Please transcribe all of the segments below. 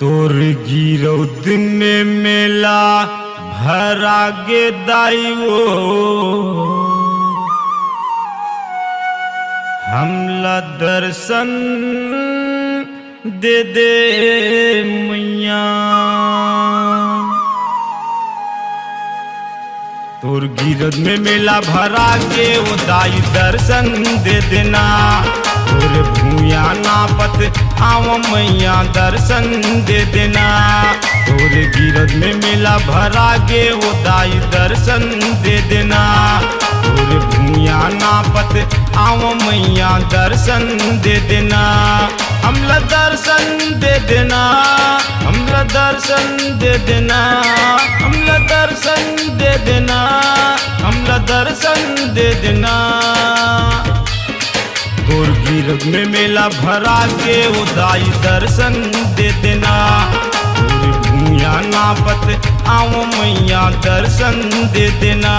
तोर गिरौद में मेला भरा गे दाइयो हमला दर्शन दे दे मैया। तोर गिरौद में मेला भरा गे वो दाई दर्शन दे देना। तोर भूया नापत आव मैया दर्शन दे देना। तोर गिरौद में मेला भरा गे वो दाई दर्शन दे देना। तोर भूया नापत आव मैया दर्शन दे देना। हमला दर्शन दे देना, हमला दर्शन दे देना, हमला दर्शन दे देना, हमला दर्शन दे देना। तोर गिरौद में मेला भरा के वो दाई दर्शन दे देना। तोर भूया नापत आव मैया दर्शन दे देना।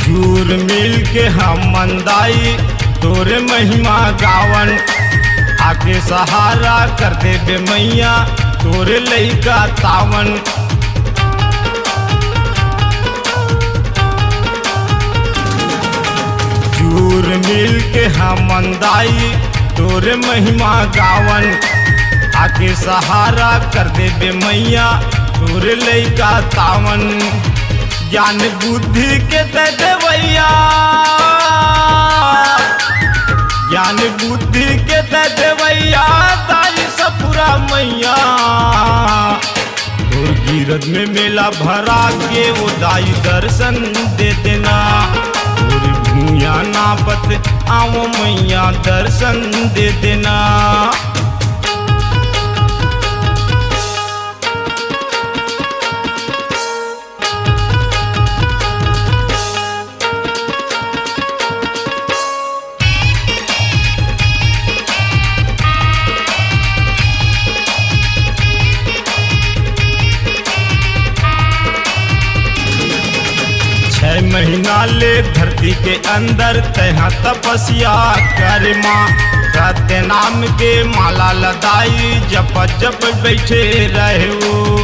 दूर मिल के हम मंदाई तोरे महिमा गावन। आके सहारा कर दे बे मैया तोरे लइका तावन। दूर मिल के हम मंदाई तोरे महिमा गावन। आके सहारा कर दे बे मैया तोरे लइका तावन। ज्ञान बुद्धि के दे देवैया, ज्ञान बुद्धि के दे देवैया दाई सपुरा मैया। तोर गिरौद में मेला भरा के वो दाई दर्शन दे देना। तोर भूया नापत आव मैया दर्शन दे देना। महीना ले धरती के अंदर तहाँ तपस्या कर माँ। सत्य नाम के माला लदाई जप जप बैठे रहे वो।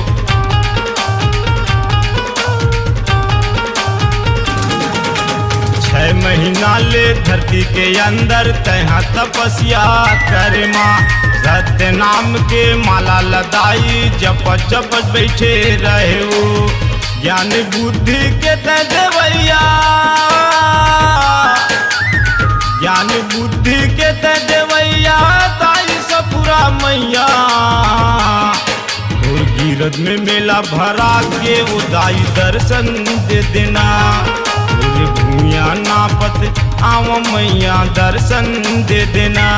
6 महीना ले धरती के अंदर तहाँ तपस्या कर माँ। सत्य नाम के माला लदाई जप जप बैठे रहे वो। ज्ञान बुद्धि के दे देवैया, ज्ञान बुद्धि के दे देवैया दाई सपुरा मैया। तोर गिरौद में मेला भरा के वो दाई दर्शन दे देना। तोर भूया नापत आव मैया दर्शन दे देना।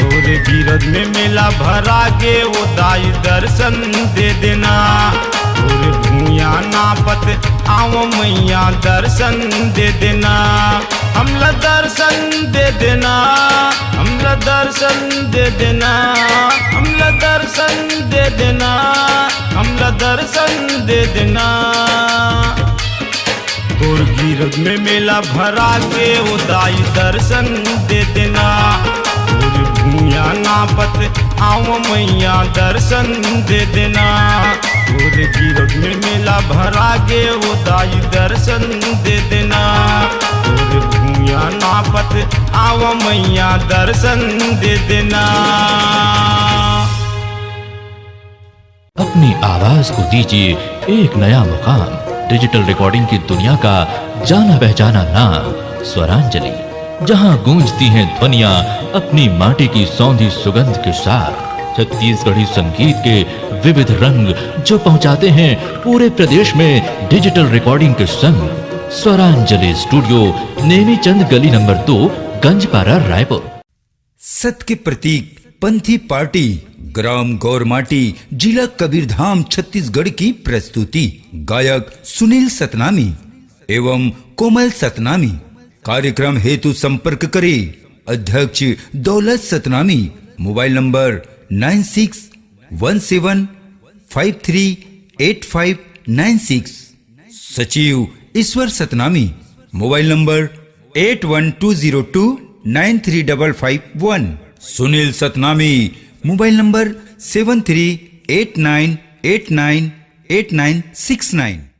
तोर गिरौद में मेला भरा के वो दाई दर्शन दे देना। तोर भूया नापत आव मैया दर्शन दे देना। हमला दर्शन दे देना, हमला दर्शन दे देना, हमला दर्शन दे देना, हमला दर्शन दे देना। तोर गिरौद में मेला भरा के वो दाई दर्शन दे देना। तोर भूया नापत आव मैया दर्शन दे देना। तोर गिरौद में मेला भरा गे वो दाई दर्शन दे देना। तोर भूया नापत आव मैया दर्शन दे देना। अपनी आवाज को दीजिए एक नया मुकाम। डिजिटल रिकॉर्डिंग की दुनिया का जाना पहचाना नाम स्वरांजलि, जहां गूंजती हैं ध्वनियां अपनी माटी की सौंधी सुगंध के साथ। छत्तीसगढ़ी संगीत के विविध रंग जो पहुंचाते हैं पूरे प्रदेश में डिजिटल रिकॉर्डिंग के संग। स्वरांजलि स्टूडियो नेमीचंद गली नंबर 2 गंजपारा रायपुर। सत्य के प्रतीक पंथी पार्टी ग्राम गौरमाटी जिला कबीरधाम छत्तीसगढ़ की प्रस्तुति। गायक सुनील सतनामी एवं कोमल सतनामी। कार्यक्रम हेतु संपर्क करें अध्यक्ष दौलत सतनामी, मोबाइल नंबर 9617538596, सचिव ईश्वर Satnami, mobile number 8120293551, Sunil Satnami, mobile number 7389898969।